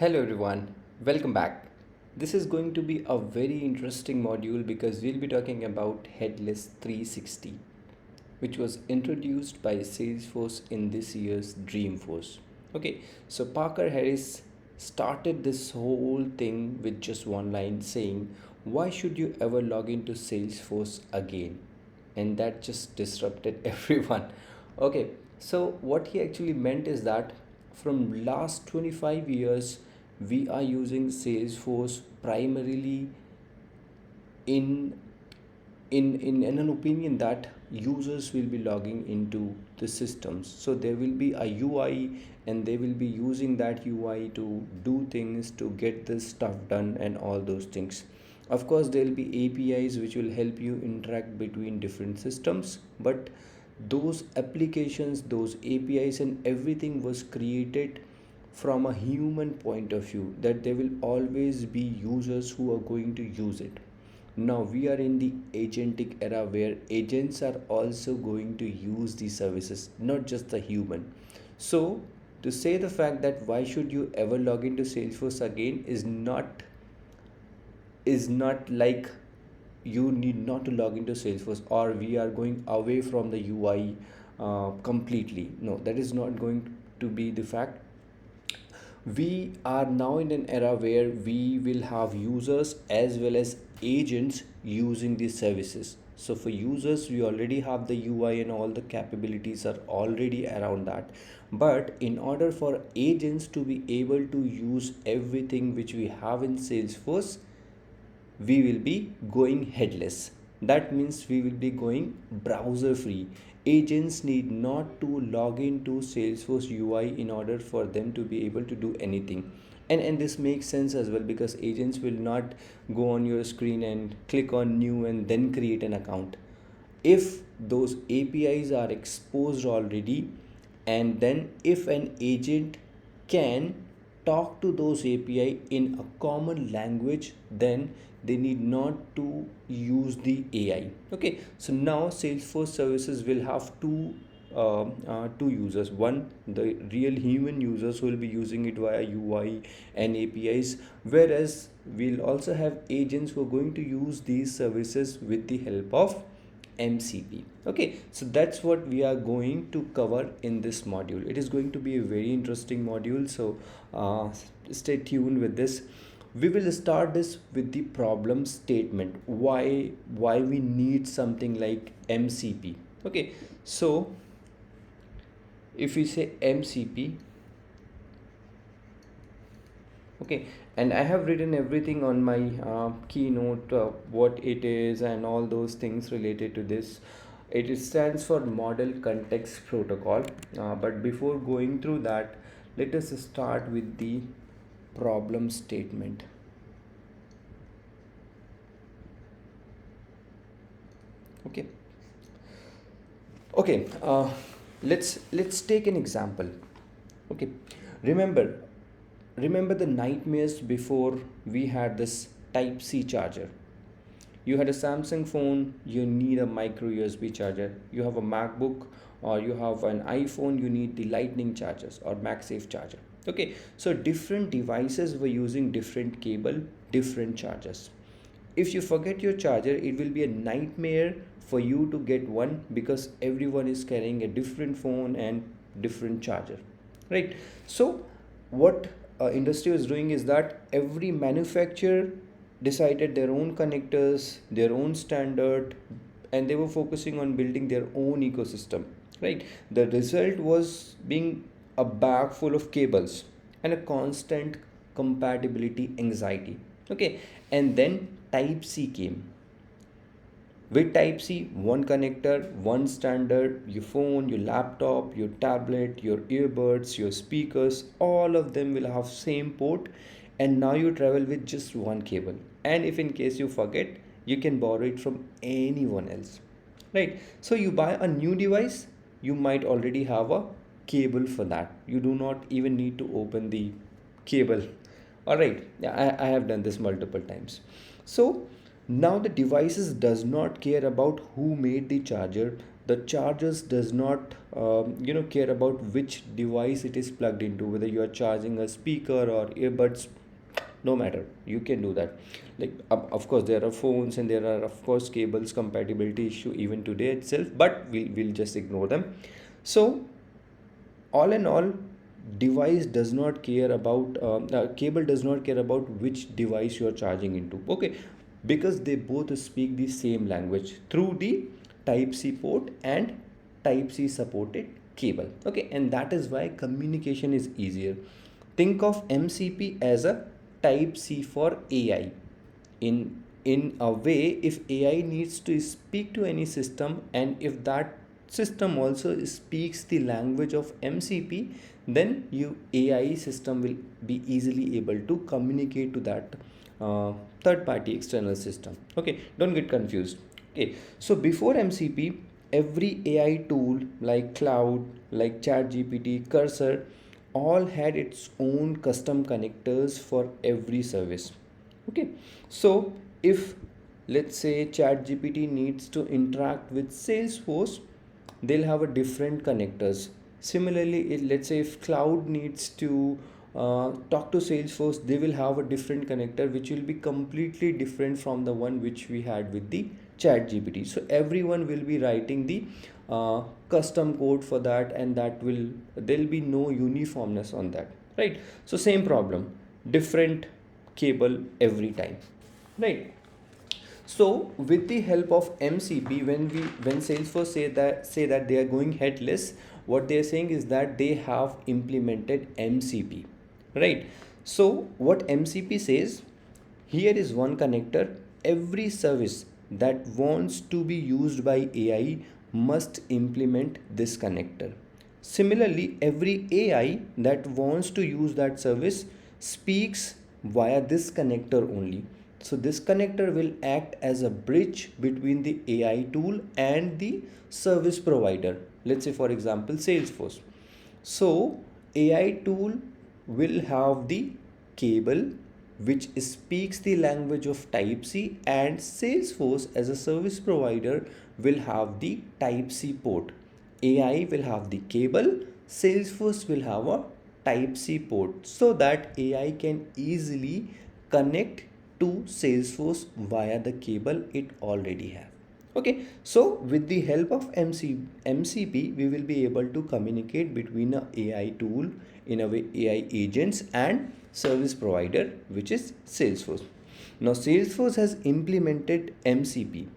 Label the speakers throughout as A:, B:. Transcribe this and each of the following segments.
A: Hello everyone, welcome back. This is going to be a very interesting module because we'll be talking about Headless 360, which was introduced by Salesforce in this year's Dreamforce. Okay, so Parker Harris started this whole thing with just one line saying, "Why should you ever log into Salesforce again?" And that just disrupted everyone. Okay, so what he actually meant is that from last 25 years we are using Salesforce primarily in in an opinion that users will be logging into the systems, so there will be a UI and they will be using that UI to do things, to get this stuff done and all those things. Of course there will be APIs which will help you interact between different systems, but those applications, those APIs and everything was created from a human point of view, that there will always be users who are going to use it. Now we are in the agentic era where agents are also going to use these services, not just the human. So to say the fact that why should you ever log into Salesforce again is not like you need not to log into Salesforce or we are going away from the UI completely. No, that is not going to be the fact. We are now in an era where we will have users as well as agents using these services. So for users we already have the UI and all the capabilities are already around that, but in order for agents to be able to use everything which we have in Salesforce, we will be going headless. That means we will be going browser free. Agents need not to log into Salesforce UI in order for them to be able to do anything. And this makes sense as well because agents will not go on your screen and click on new and then create an account. If those APIs are exposed already, and then if an agent can talk to those API in a common language, then they need not to use the AI. Okay, so now Salesforce services will have two users. One, the real human users who will be using it via UI and APIs, whereas we'll also have agents who are going to use these services with the help of MCP. Okay, so that's what we are going to cover in this module. It is going to be a very interesting module, so stay tuned with this. We will start this with the problem statement. Why we need something like MCP? Okay, so if we say MCP, okay, and I have written everything on my keynote, what it is and all those things related to this. It stands for Model Context Protocol, but before going through that, let us start with the problem statement. Okay, okay, let's take an example. Okay, remember remember the nightmares before we had this type C charger. You had a Samsung phone, you need a micro USB charger. You have a MacBook or you have an iPhone, you need the lightning chargers or MagSafe charger. Okay, so different devices were using different cable, different chargers. If you forget your charger, it will be a nightmare for you to get one because everyone is carrying a different phone and different charger, right? So what industry was doing is that every manufacturer decided their own connectors, their own standard, and they were focusing on building their own ecosystem, right? The result was being a bag full of cables and a constant compatibility anxiety. Okay, and then type C came. With type C, one connector, one standard, your phone, your laptop, your tablet, your earbuds, your speakers, all of them will have same port, and now you travel with just one cable, and if in case you forget, you can borrow it from anyone else, right? So you buy a new device, you might already have a cable for that. You do not even need to open the cable. All right, yeah, I have done this multiple times. So now the devices does not care about who made the charger, The chargers does not care about which device it is plugged into, whether you are charging a speaker or earbuds. No matter, you can do that. Like of course there are phones and there are of course cables compatibility issue even today itself, but we'll just ignore them. So all in all, device does not care about cable does not care about which device you are charging into. Okay, because they both speak the same language through the type C port and type C supported cable. Okay, and that is why communication is easier. Think of MCP as a type C for AI. In a way, if AI needs to speak to any system, and if that system also speaks the language of MCP, then you AI system will be easily able to communicate to that third party external system. Okay, don't get confused. Okay, so before MCP, every AI tool like cloud, like ChatGPT, Cursor, all had its own custom connectors for every service. Okay, so if let's say ChatGPT needs to interact with Salesforce, they'll have a different connectors. Similarly, let's say if cloud needs to talk to Salesforce, they will have a different connector which will be completely different from the one which we had with the ChatGPT. So everyone will be writing the custom code for that, and that will there'll be no uniformness on that, right? So same problem, different cable every time, right? So with the help of MCP, when Salesforce say that they are going headless, what they are saying is that they have implemented MCP, right? So what MCP says, here is one connector. Every service that wants to be used by AI must implement this connector. Similarly, every AI that wants to use that service speaks via this connector only. So this connector will act as a bridge between the AI tool and the service provider. Let's say for example Salesforce. So AI tool will have the cable which speaks the language of type C, and Salesforce as a service provider will have the type C port. AI will have the cable, Salesforce will have a type C port, so that AI can easily connect to Salesforce via the cable it already have. Okay, so with the help of MCP, we will be able to communicate between a AI tool, in a way AI agents, and service provider, which is Salesforce. Now Salesforce has implemented MCP,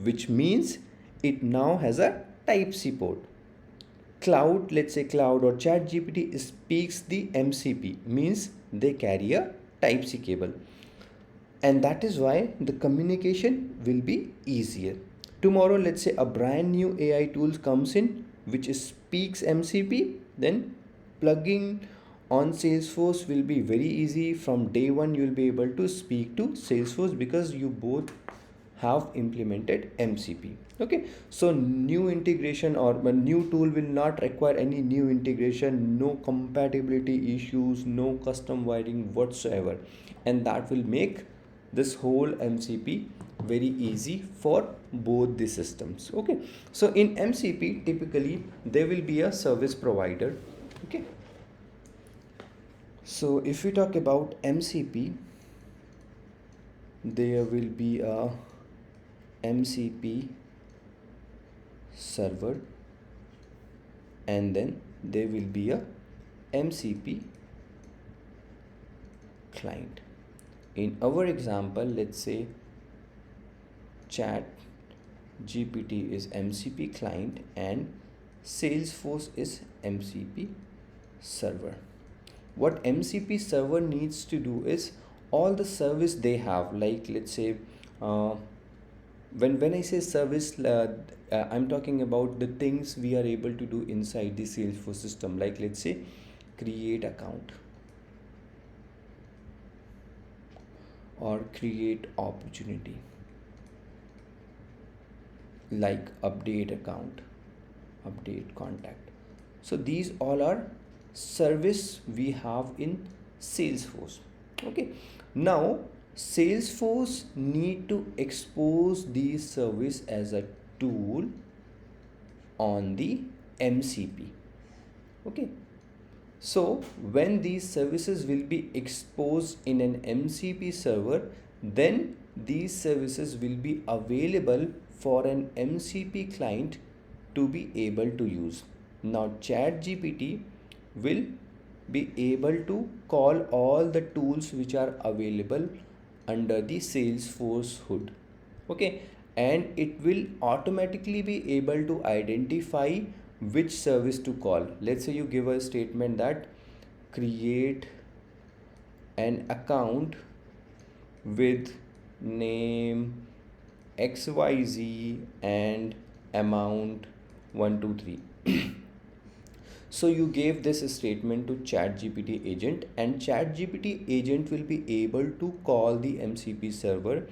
A: which means it now has a type C port. Cloud, let's say cloud or chat GPT speaks the MCP, means they carry a type C cable, and that is why the communication will be easier. Tomorrow, let's say a brand new AI tool comes in which speaks MCP, then plugging on Salesforce will be very easy. From day one you will be able to speak to Salesforce because you both have implemented MCP. Okay, so new integration or a new tool will not require any new integration, no compatibility issues, no custom wiring whatsoever, and that will make this whole MCP very easy for both the systems. Okay, so in MCP typically there will be a service provider. Okay, so if we talk about MCP, there will be a MCP server, and then there will be a MCP client. In our example, let's say chat GPT is MCP client and Salesforce is MCP server. What MCP server needs to do is all the service they have, like let's say when I say service, I'm talking about the things we are able to do inside the Salesforce system, like let's say create account or create opportunity, like update account, update contact. So these all are service we have in Salesforce. Okay, now Salesforce need to expose these service as a tool on the MCP. Okay, so when these services will be exposed in an MCP server, then these services will be available for an MCP client to be able to use. Now ChatGPT will be able to call all the tools which are available under the Salesforce hood. Okay, and it will automatically be able to identify which service to call. Let's say you give a statement that create an account with name XYZ and amount 123. So you gave this statement to ChatGPT agent, and ChatGPT agent will be able to call the MCP server,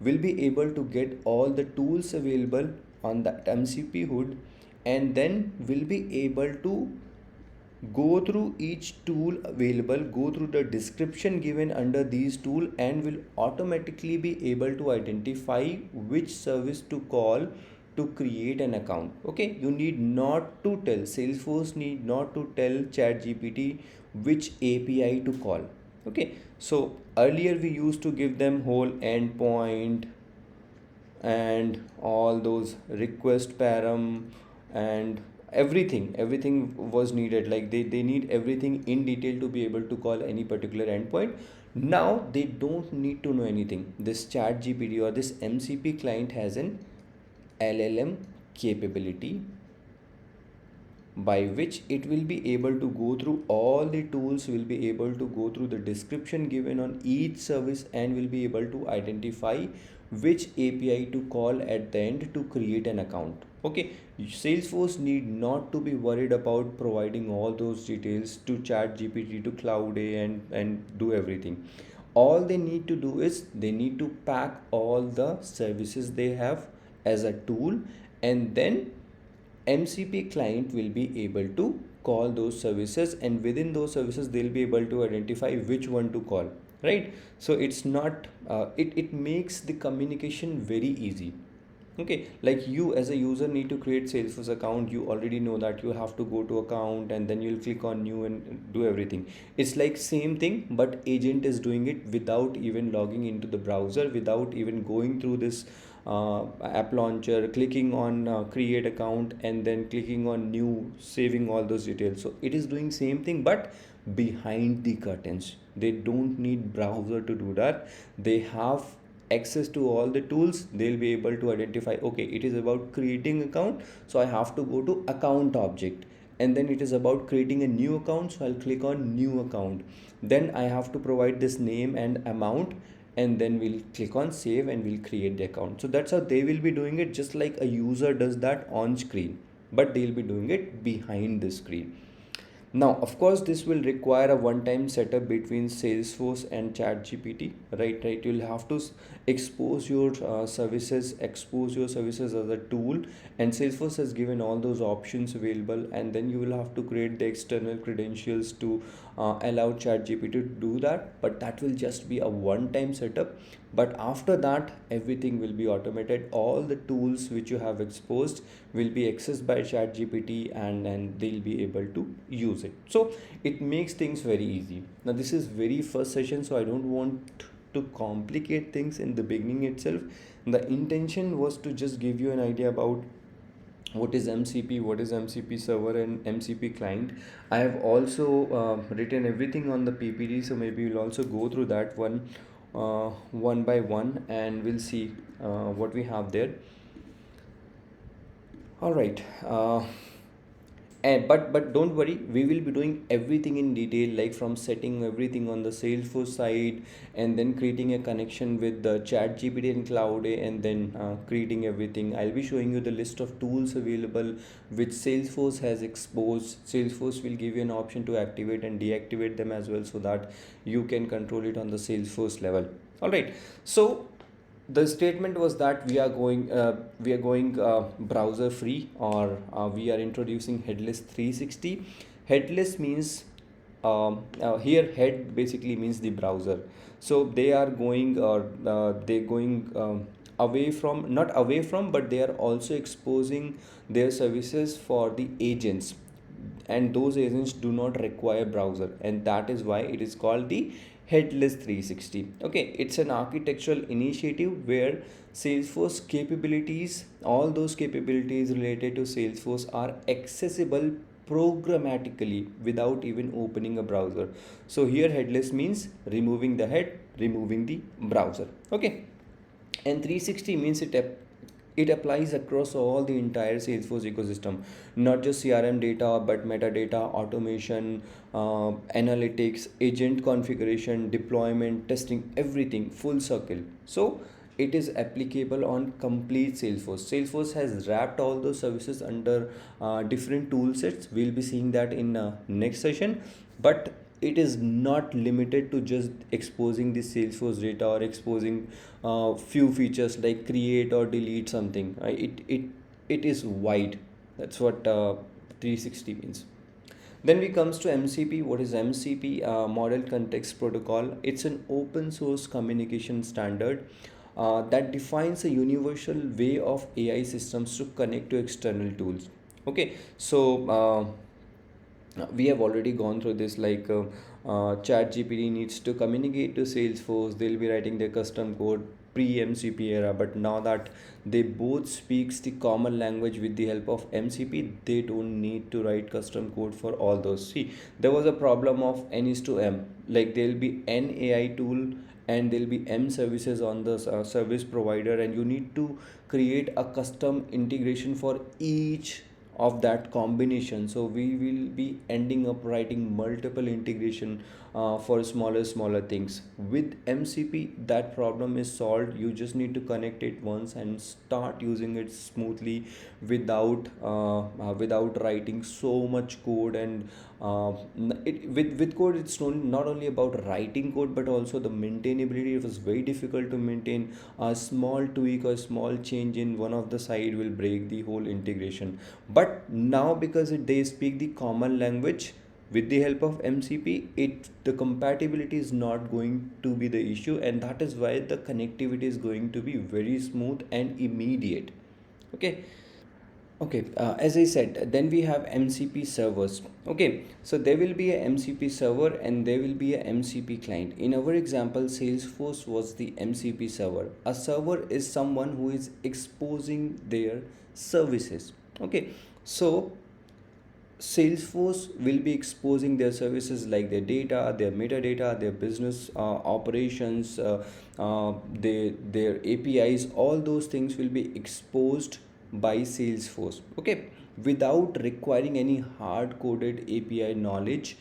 A: will be able to get all the tools available on that MCP hood, and then will be able to go through each tool available, go through the description given under these tool, and will automatically be able to identify which service to call to create an account. Okay, you need not to tell, Salesforce need not to tell ChatGPT which API to call. Okay, so earlier we used to give them whole endpoint and all those request param and everything was needed, like they need everything in detail to be able to call any particular endpoint. Now they don't need to know anything. This chat gpt or this MCP client has an LLM capability by which it will be able to go through all the tools, will be able to go through the description given on each service, and will be able to identify which API to call at the end to create an account. Okay, Salesforce need not to be worried about providing all those details to ChatGPT, to Cloud A, and do everything. All they need to do is they need to pack all the services they have as a tool, and then MCP client will be able to call those services, and within those services they'll be able to identify which one to call, right? So it's not it makes the communication very easy. Okay, like you as a user need to create Salesforce account, you already know that you have to go to account and then you'll click on new and do everything. It's like same thing, but agent is doing it without even logging into the browser, without even going through this app launcher, clicking on create account and then clicking on new, saving all those details. So it is doing same thing, but behind the curtains. They don't need browser to do that. They have access to all the tools. They'll be able to identify, okay, it is about creating account, so I have to go to account object, and then it is about creating a new account, so I'll click on new account. Then I have to provide this name and amount, and then we'll click on save and we'll create the account. So that's how they will be doing it, just like a user does that on screen, but they'll be doing it behind the screen. Now, of course, this will require a one-time setup between Salesforce and ChatGPT, right? Right. You'll have to expose your expose your services as a tool, and Salesforce has given all those options available. And then you will have to create the external credentials to allow ChatGPT to do that. But that will just be a one-time setup. But after that, everything will be automated. All the tools which you have exposed will be accessed by ChatGPT, and they'll be able to use it. So it makes things very easy. Now this is very first session, so I don't want to complicate things in the beginning itself. The intention was to just give you an idea about what is MCP, what is MCP server and MCP client. I have also written everything on the PPT, so maybe we'll also go through that one by one, and we'll see what we have there. All right. But don't worry, we will be doing everything in detail, like from setting everything on the Salesforce side, and then creating a connection with the chat gpt and cloud A, and then creating everything. I'll be showing you the list of tools available which Salesforce has exposed. Salesforce will give you an option to activate and deactivate them as well, so that you can control it on the Salesforce level. All right, so the statement was that we are going browser free, or we are introducing Headless 360. Headless means here head basically means the browser. So they are going, or they going away from, not away from, but they are also exposing their services for the agents, and those agents do not require browser, and that is why it is called the Headless 360. Okay, it's an architectural initiative where Salesforce capabilities, all those capabilities related to Salesforce, are accessible programmatically without even opening a browser. So here headless means removing the head, removing the browser. Okay, and 360 means it applies across all the entire Salesforce ecosystem, not just CRM data, but metadata, automation, analytics, agent configuration, deployment, testing, everything, full circle. So it is applicable on complete Salesforce. Salesforce has wrapped all those services under different tool sets. We'll be seeing that in next session, but it is not limited to just exposing the Salesforce data or exposing few features like create or delete something. It is wide. That's what 360 means. Then we comes to MCP. What is MCP? Model Context Protocol. It's an open source communication standard that defines a universal way of AI systems to connect to external tools. Okay, so we have already gone through this, like chat gpt needs to communicate to Salesforce, they'll be writing their custom code pre MCP era, but now that they both speaks the common language with the help of MCP, they don't need to write custom code for all those. See, there was a problem of n is to m, like there'll be n AI tool and there'll be m services on the service provider, and you need to create a custom integration for each of that combination. So we will be ending up writing multiple integration for smaller things. With MCP, that problem is solved. You just need to connect it once and start using it smoothly without writing so much code. And with code, it's not only about writing code, but also the maintainability. It was very difficult to maintain. A small tweak or small change in one of the side will break the whole integration. But now, because they speak the common language, with the help of MCP, the compatibility is not going to be the issue, and that is why the connectivity is going to be very smooth and immediate. Okay. Okay, as I said, then we have MCP servers. Okay, so there will be a MCP server and there will be a MCP client. In our example, Salesforce was the MCP server. A server is someone who is exposing their services. Okay, so Salesforce will be exposing their services like their data, their metadata, their business operations, their APIs. All those things will be exposed by Salesforce. Okay, without requiring any hard-coded API knowledge,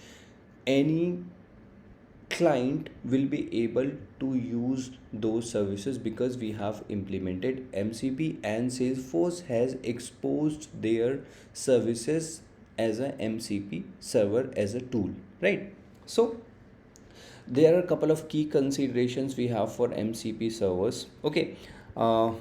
A: any client will be able to use those services because we have implemented MCP and Salesforce has exposed their services as a MCP server as a tool, right? So there are a couple of key considerations we have for MCP servers. Okay, uh,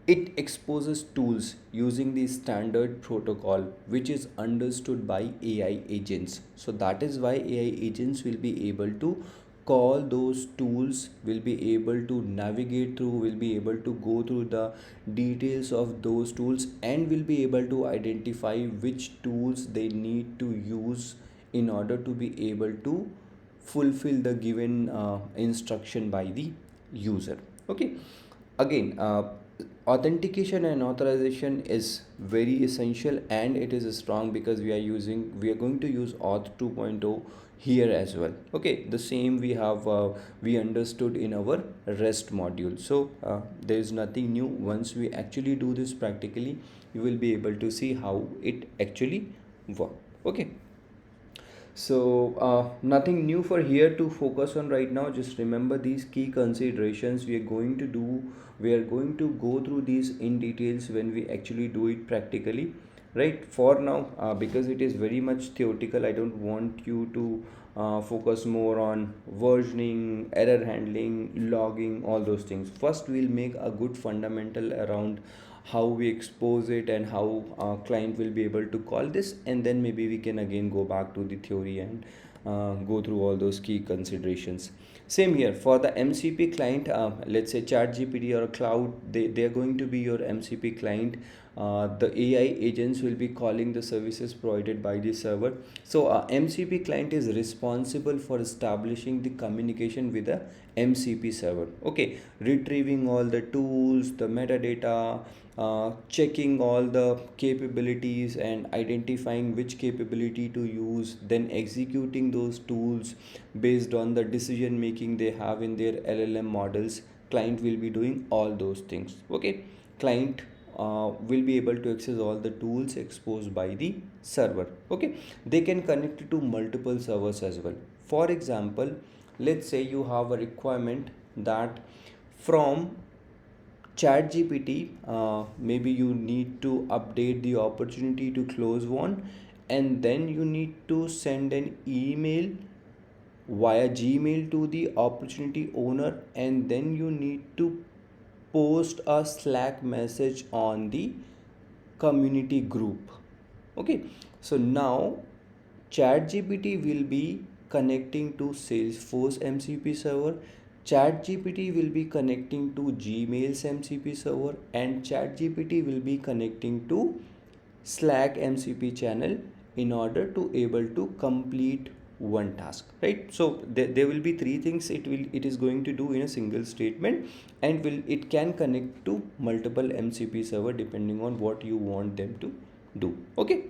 A: it exposes tools using the standard protocol which is understood by AI agents. So that is why AI agents will be able to call those tools, will be able to navigate through, will be able to go through the details of those tools, and will be able to identify which tools they need to use in order to be able to fulfill the given instruction by the user. Okay, again, authentication and authorization is very essential, and it is strong because we are going to use auth 2.0 here as well. Okay, the same we have we understood in our rest module. So there is nothing new. Once we actually do this practically, you will be able to see how it actually works. Okay, so nothing new for here to focus on right now. Just remember these key considerations. We are going to go through these in details when we actually do it practically, right? For now, because it is very much theoretical, I don't want you to focus more on versioning, error handling, logging, all those things. First, we'll make a good fundamental around how we expose it and how our client will be able to call this, and then maybe we can again go back to the theory and go through all those key considerations. Same here for the MCP client. Let's say ChatGPT or cloud, they are going to be your MCP client. The AI agents will be calling the services provided by the server. So MCP client is responsible for establishing the communication with the MCP server. Okay, retrieving all the tools, the metadata, checking all the capabilities and identifying which capability to use, then executing those tools based on the decision making they have in their LLM models. Client will be doing all those things. Okay, client will be able to access all the tools exposed by the server. Okay, they can connect to multiple servers as well. For example, let's say you have a requirement that from ChatGPT, maybe you need to update the opportunity to close one, and then you need to send an email via Gmail to the opportunity owner, and then you need to post a Slack message on the community group. Okay, so now ChatGPT will be connecting to Salesforce MCP server. ChatGPT will be connecting to Gmail's MCP server, and ChatGPT will be connecting to Slack MCP channel in order to able to complete one task, right? So there will be three things it is going to do in a single statement, and will it can connect to multiple MCP server depending on what you want them to do. Okay,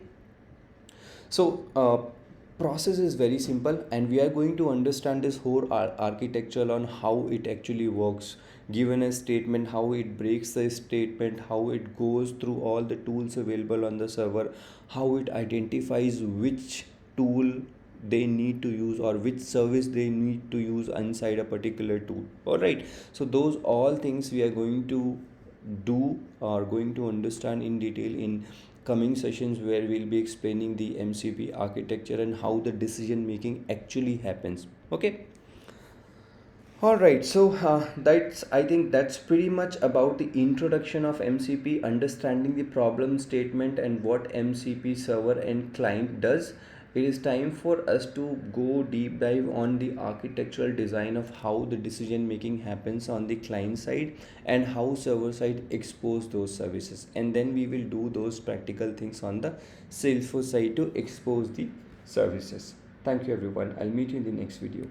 A: so process is very simple, and we are going to understand this whole architecture on how it actually works. Given a statement, how it breaks the statement, how it goes through all the tools available on the server, how it identifies which tool they need to use or which service they need to use inside a particular tool. All right, so those all things we are going to do or going to understand in detail in coming sessions, where we'll be explaining the MCP architecture and how the decision making actually happens. Okay, all right, so that's I think that's pretty much about the introduction of MCP, understanding the problem statement and what MCP server and client does. It is time for us to go deep dive on the architectural design of how the decision making happens on the client side and how server side expose those services, and then we will do those practical things on the Salesforce side to expose the services. Thank you everyone. I'll meet you in the next video.